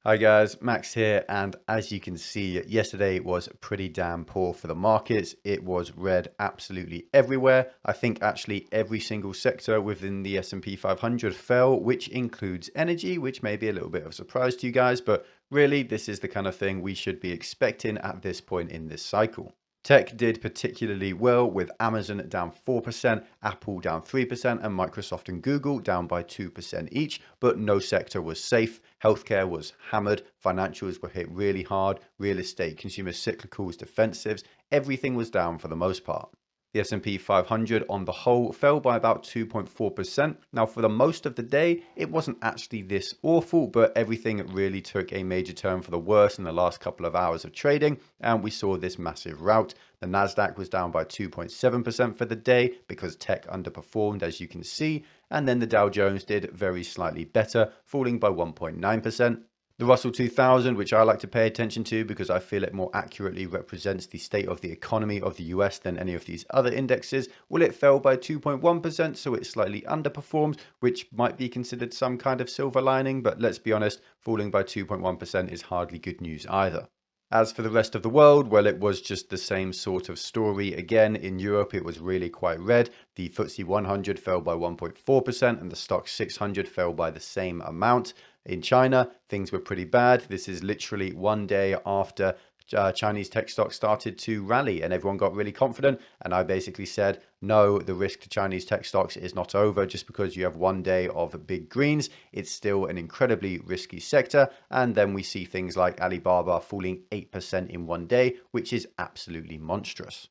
Hi guys, Max here, and as you can see, yesterday was pretty damn poor for the markets. It was red absolutely everywhere. I think actually every single sector within the S&P 500 fell, which includes energy, which may be a little bit of a surprise to you guys, but really this is the kind of thing we should be expecting at this point in this cycle. Tech did particularly well, with Amazon down 4%, Apple down 3%, and Microsoft and Google down by 2% each, but no sector was safe. Healthcare was hammered, financials were hit really hard, real estate, consumer cyclicals, defensives, everything was down for the most part. The S&P 500 on the whole fell by about 2.4%. Now, for the most of the day, it wasn't actually this awful, but everything really took a major turn for the worse in the last couple of hours of trading, and we saw this massive rout. The Nasdaq was down by 2.7% for the day because tech underperformed, as you can see, and then the Dow Jones did very slightly better, falling by 1.9%. The Russell 2000, which I like to pay attention to because I feel it more accurately represents the state of the economy of the US than any of these other indexes, well, it fell by 2.1%, so it slightly underperformed, which might be considered some kind of silver lining, but let's be honest, falling by 2.1% is hardly good news either. As for the rest of the world, well, it was just the same sort of story. Again, in Europe, it was really quite red. The FTSE 100 fell by 1.4% and the Stoxx 600 fell by the same amount. In China, things were pretty bad. This is literally one day after Chinese tech stocks started to rally and everyone got really confident. And I basically said, no, the risk to Chinese tech stocks is not over just because you have one day of big greens. It's still an incredibly risky sector. And then we see things like Alibaba falling 8% in one day, which is absolutely monstrous.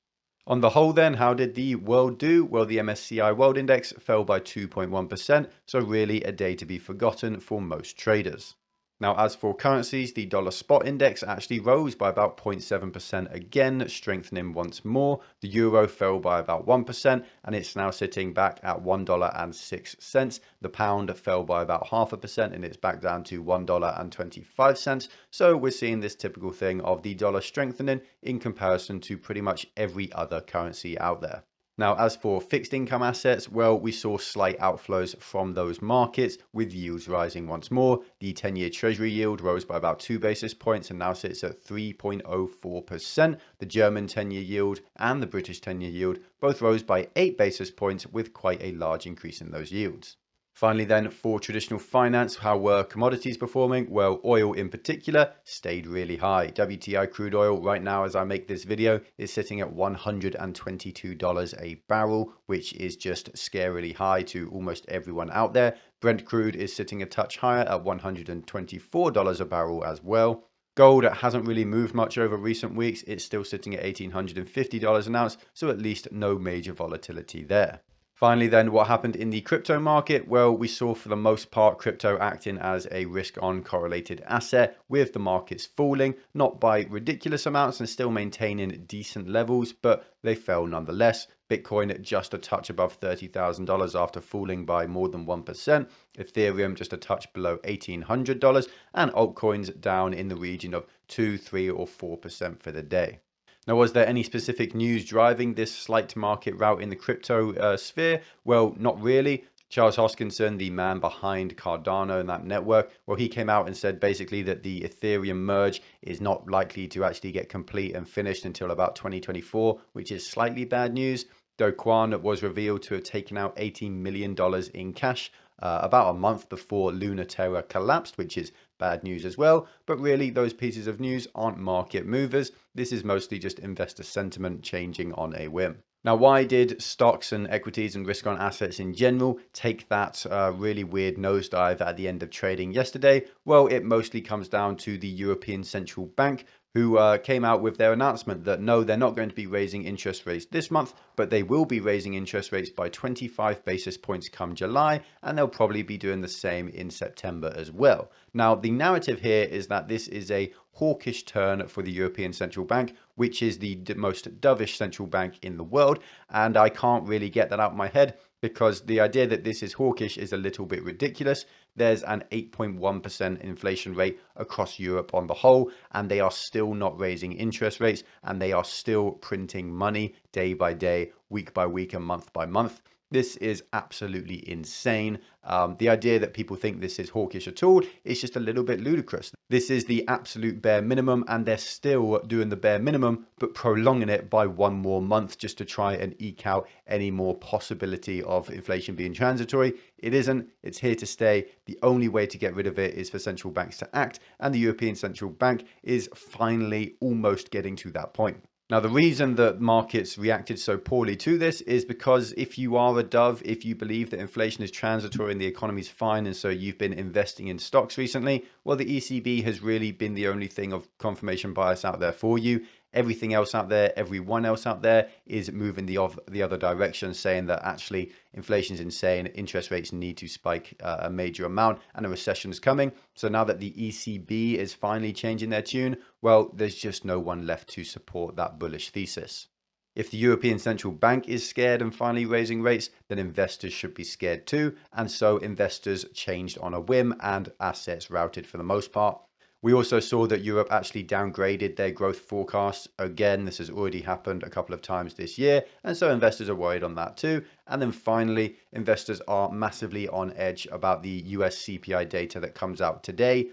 On the whole then, how did the world do? Well, the MSCI World Index fell by 2.1%, so really a day to be forgotten for most traders. Now, as for currencies, the dollar spot index actually rose by about 0.7% again, strengthening once more. The euro fell by about 1%, and it's now sitting back at $1.06. The pound fell by about 0.5%, and it's back down to $1.25. So we're seeing this typical thing of the dollar strengthening in comparison to pretty much every other currency out there. Now, as for fixed income assets, well, we saw slight outflows from those markets with yields rising once more. The 10-year Treasury yield rose by about 2 basis points and now sits at 3.04%. The German 10-year yield and the British 10-year yield both rose by 8 basis points with quite a large increase in those yields. Finally then, for traditional finance, how were commodities performing? Well, oil in particular stayed really high. WTI crude oil right now, as I make this video, is sitting at $122 a barrel, which is just scarily high to almost everyone out there. Brent crude is sitting a touch higher at $124 a barrel as well. Gold hasn't really moved much over recent weeks. It's still sitting at $1,850 an ounce, so at least no major volatility there. Finally then, what happened in the crypto market? Well, we saw for the most part crypto acting as a risk-on correlated asset, with the markets falling, not by ridiculous amounts and still maintaining decent levels, but they fell nonetheless. Bitcoin just a touch above $30,000 after falling by more than 1%. Ethereum just a touch below $1,800, and altcoins down in the region of 2, 3 or 4% for the day. Now, was there any specific news driving this slight market rout in the crypto sphere? Well, not really. Charles Hoskinson, the man behind Cardano and that network, well, he came out and said basically that the Ethereum merge is not likely to actually get complete and finished until about 2024, which is slightly bad news. Do Kwon was revealed to have taken out $18 million in cash about a month before Luna Terra collapsed, which is bad news as well. But really, those pieces of news aren't market movers. This is mostly just investor sentiment changing on a whim. Now, why did stocks and equities and risk on assets in general take that really weird nosedive at the end of trading yesterday? Well, it mostly comes down to the European Central Bank, who came out with their announcement that no, they're not going to be raising interest rates this month, but they will be raising interest rates by 25 basis points come July, and they'll probably be doing the same in September as well. Now, the narrative here is that this is a hawkish turn for the European Central Bank, which is the most dovish central bank in the world, and I can't really get that out of my head because the idea that this is hawkish is a little bit ridiculous. There's an 8.1% inflation rate across Europe on the whole, and they are still not raising interest rates, and they are still printing money day by day, week by week, and month by month. This is absolutely insane. The idea that people think this is hawkish at all is just a little bit ludicrous. This is the absolute bare minimum, and they're still doing the bare minimum, but prolonging it by one more month just to try and eke out any more possibility of inflation being transitory. It isn't. It's here to stay. The only way to get rid of it is for central banks to act, and the European Central Bank is finally almost getting to that point. Now, the reason that markets reacted so poorly to this is because if you are a dove, if you believe that inflation is transitory and the economy is fine, and so you've been investing in stocks recently, well, the ECB has really been the only thing of confirmation bias out there for you. Everything else out there, everyone else out there is moving the other direction, saying that actually inflation is insane, interest rates need to spike a major amount, and a recession is coming. So now that the ECB is finally changing their tune, well, there's just no one left to support that bullish thesis. If the European Central Bank is scared and finally raising rates, then investors should be scared too, and so investors changed on a whim and assets routed for the most part. We also saw that Europe actually downgraded their growth forecasts. Again, this has already happened a couple of times this year, and so investors are worried on that too. And then finally, investors are massively on edge about the US CPI data that comes out today.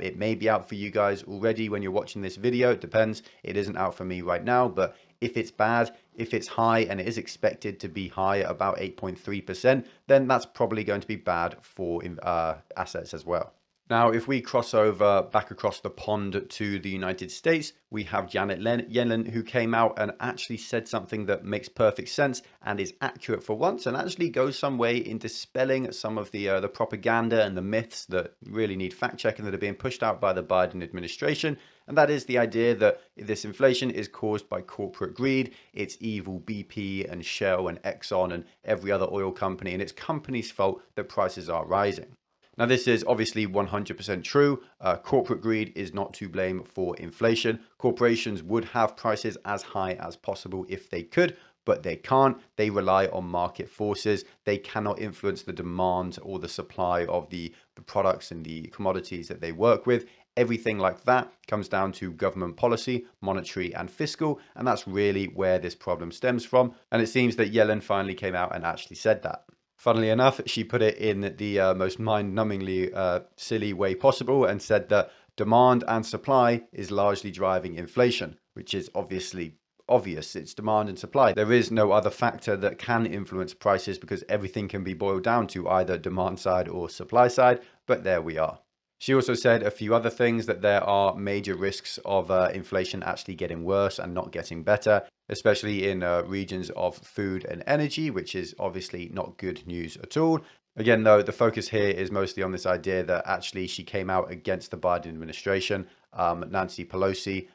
It may be out for you guys already when you're watching this video. It depends. It isn't out for me right now, but if it's bad, if it's high, and it is expected to be high at about 8.3%, then that's probably going to be bad for assets as well. Now, if we cross over back across the pond to the United States, we have Janet Yellen, who came out and actually said something that makes perfect sense and is accurate for once, and actually goes some way in dispelling some of the propaganda and the myths that really need fact checking that are being pushed out by the Biden administration. And that is the idea that this inflation is caused by corporate greed. It's evil BP and Shell and Exxon and every other oil company, and it's companies' fault that prices are rising. Now, this is obviously 100% true. Corporate greed is not to blame for inflation. Corporations would have prices as high as possible if they could, but they can't. They rely on market forces. They cannot influence the demand or the supply of the products and the commodities that they work with. Everything like that comes down to government policy, monetary and fiscal, and that's really where this problem stems from. And it seems that Yellen finally came out and actually said that. Funnily enough, she put it in the most mind-numbingly silly way possible and said that demand and supply is largely driving inflation, which is obviously obvious. It's demand and supply. There is no other factor that can influence prices because everything can be boiled down to either demand side or supply side, but there we are. She also said a few other things, that there are major risks of inflation actually getting worse and not getting better, especially in regions of food and energy, which is obviously not good news at all. Again, though, the focus here is mostly on this idea that actually she came out against the Biden administration. Nancy Pelosi,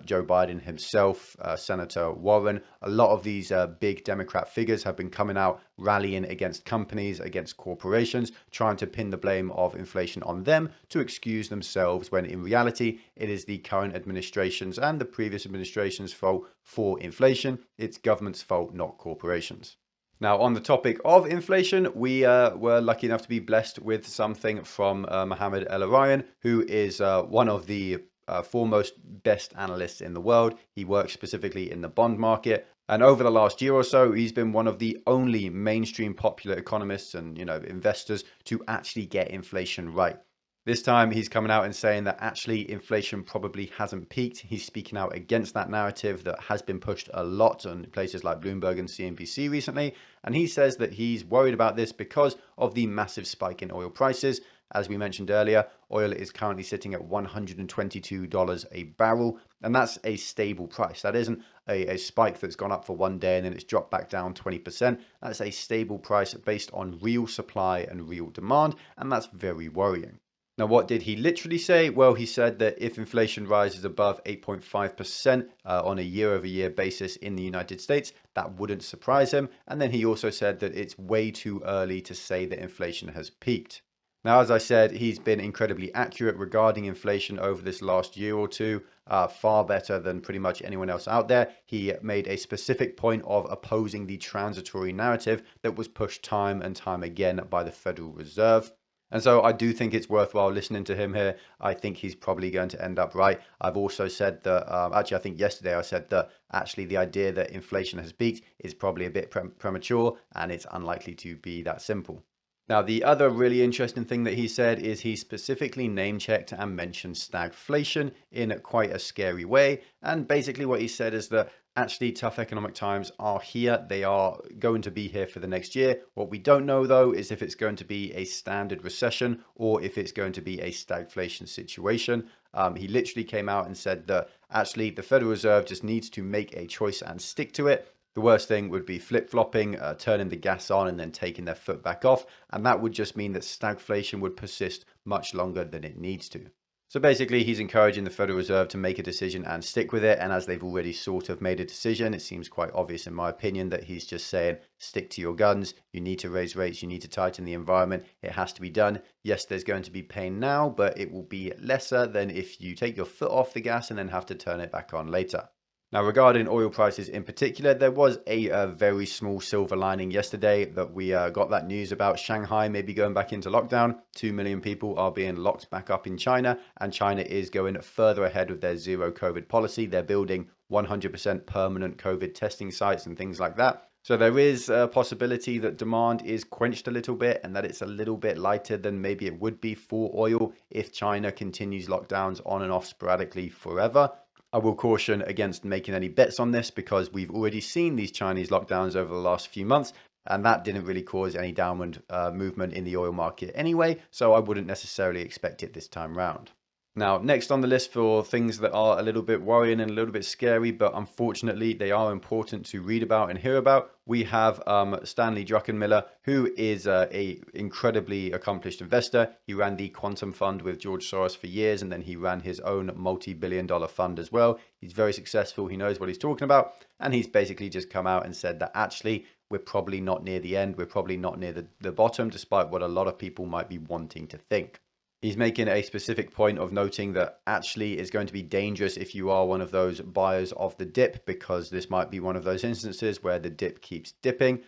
Joe Biden himself, Senator Warren, a lot of these big Democrat figures have been coming out rallying against companies, against corporations, trying to pin the blame of inflation on them to excuse themselves, when in reality it is the current administration's and the previous administration's fault for inflation. It's government's fault, not corporations. Now, on the topic of inflation, we were lucky enough to be blessed with something from Mohammed El-Erian, who is one of the foremost best analysts in the world. He works specifically in the bond market. And over the last year or so, he's been one of the only mainstream popular economists and investors to actually get inflation right. This time he's coming out and saying that actually inflation probably hasn't peaked. He's speaking out against that narrative that has been pushed a lot on places like Bloomberg and CNBC recently. And he says that he's worried about this because of the massive spike in oil prices. As we mentioned earlier, oil is currently sitting at $122 a barrel, and that's a stable price. That isn't a spike that's gone up for one day and then it's dropped back down 20%. That's a stable price based on real supply and real demand, and that's very worrying. Now, what did he literally say? Well, he said that if inflation rises above 8.5% on a year-over-year basis in the United States, that wouldn't surprise him. And then he also said that it's way too early to say that inflation has peaked. Now, as I said, he's been incredibly accurate regarding inflation over this last year or two, far better than pretty much anyone else out there. He made a specific point of opposing the transitory narrative that was pushed time and time again by the Federal Reserve. And so I do think it's worthwhile listening to him here. I think he's probably going to end up right. I've also said that, actually, I think yesterday I said that actually the idea that inflation has peaked is probably a bit premature, and it's unlikely to be that simple. Now, the other really interesting thing that he said is he specifically name-checked and mentioned stagflation in quite a scary way. And basically what he said is that actually tough economic times are here. They are going to be here for the next year. What we don't know, though, is if it's going to be a standard recession or if it's going to be a stagflation situation. He literally came out and said that actually the Federal Reserve just needs to make a choice and stick to it. The worst thing would be flip-flopping, turning the gas on and then taking their foot back off. And that would just mean that stagflation would persist much longer than it needs to. So basically, he's encouraging the Federal Reserve to make a decision and stick with it. And as they've already sort of made a decision, it seems quite obvious, in my opinion, that he's just saying, stick to your guns. You need to raise rates. You need to tighten the environment. It has to be done. Yes, there's going to be pain now, but it will be lesser than if you take your foot off the gas and then have to turn it back on later. Now, regarding oil prices in particular, there was a very small silver lining yesterday that we got that news about Shanghai maybe going back into lockdown. 2 million people are being locked back up in China, and China is going further ahead with their zero COVID policy. They're building 100% permanent COVID testing sites and things like that. So there is a possibility that demand is quenched a little bit and that it's a little bit lighter than maybe it would be for oil if China continues lockdowns on and off sporadically forever. I will caution against making any bets on this because we've already seen these Chinese lockdowns over the last few months, and that didn't really cause any downward movement in the oil market anyway, so I wouldn't necessarily expect it this time round. Now, next on the list for things that are a little bit worrying and a little bit scary, but unfortunately they are important to read about and hear about, we have Stanley Druckenmiller, who is a incredibly accomplished investor. He ran the Quantum Fund with George Soros for years, and then he ran his own multi-billion-dollar fund as well. He's very successful. He knows what he's talking about, and he's basically just come out and said that actually we're probably not near the end. We're probably not near the bottom, despite what a lot of people might be wanting to think. He's making a specific point of noting that actually it's going to be dangerous if you are one of those buyers of the dip, because this might be one of those instances where the dip keeps dipping.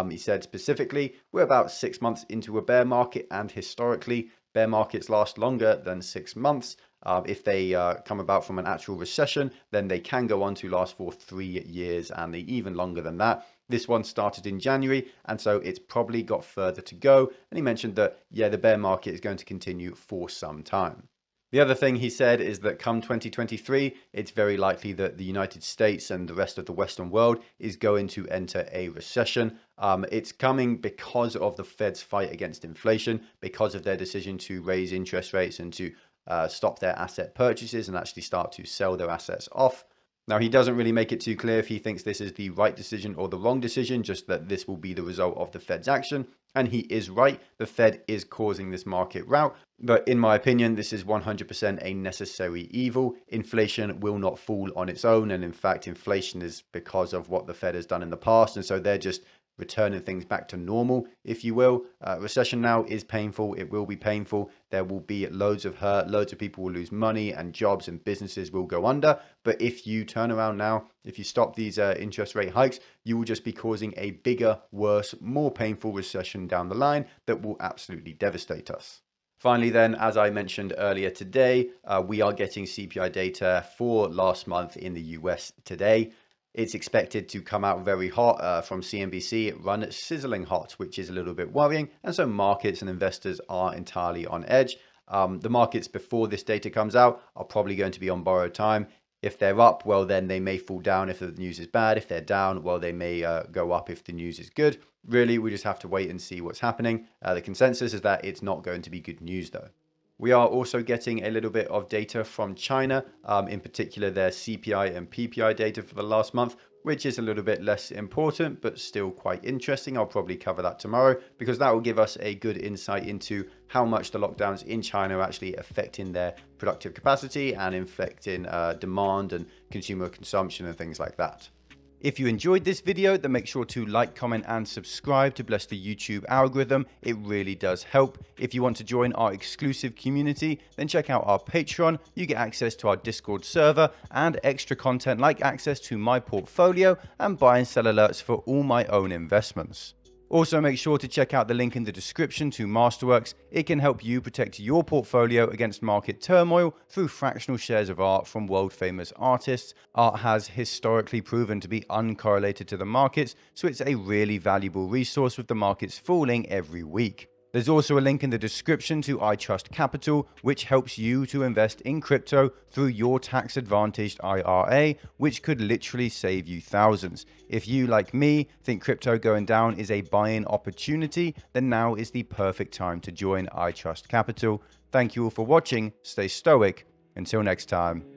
He said specifically, we're about 6 months into a bear market, and historically, bear markets last longer than 6 months. If they come about from an actual recession, then they can go on to last for 3 years and even longer than that. This one started in January, and so it's probably got further to go. And he mentioned that, yeah, the bear market is going to continue for some time. The other thing he said is that come 2023, it's very likely that the United States and the rest of the Western world is going to enter a recession. It's coming because of the Fed's fight against inflation, because of their decision to raise interest rates and to stop their asset purchases and actually start to sell their assets off. Now, he doesn't really make it too clear if he thinks this is the right decision or the wrong decision, just that this will be the result of the Fed's action. And he is right. The Fed is causing this market rout. But in my opinion, this is 100% a necessary evil. Inflation will not fall on its own. And in fact, inflation is because of what the Fed has done in the past. And so they're just returning things back to normal, if you will. Recession now is painful. It will be painful. There will be loads of hurt. Loads of people will lose money and jobs and businesses will go under. But if you turn around now, if you stop these interest rate hikes, you will just be causing a bigger, worse, more painful recession down the line that will absolutely devastate us. Finally then, as I mentioned earlier today, we are getting CPI data for last month in the US today. It's expected to come out very hot from CNBC, run sizzling hot, which is a little bit worrying. And so markets and investors are entirely on edge. The markets before this data comes out are probably going to be on borrowed time. If they're up, well, then they may fall down if the news is bad. If they're down, well, they may go up if the news is good. Really, we just have to wait and see what's happening. The consensus is that it's not going to be good news, though. We are also getting a little bit of data from China, in particular their CPI and PPI data for the last month, which is a little bit less important, but still quite interesting. I'll probably cover that tomorrow because that will give us a good insight into how much the lockdowns in China are actually affecting their productive capacity and affecting demand and consumer consumption and things like that. If you enjoyed this video, then make sure to like, comment, and subscribe to bless the YouTube algorithm. It really does help. If you want to join our exclusive community, then check out our Patreon. You get access to our Discord server and extra content like access to my portfolio and buy and sell alerts for all my own investments. Also, make sure to check out the link in the description to Masterworks. It can help you protect your portfolio against market turmoil through fractional shares of art from world-famous artists. Art has historically proven to be uncorrelated to the markets, so it's a really valuable resource with the markets falling every week. There's also a link in the description to I Trust Capital, which helps you to invest in crypto through your tax-advantaged IRA, which could literally save you thousands. If you, like me, think crypto going down is a buy-in opportunity, then now is the perfect time to join I Trust Capital. Thank you all for watching. Stay stoic. Until next time.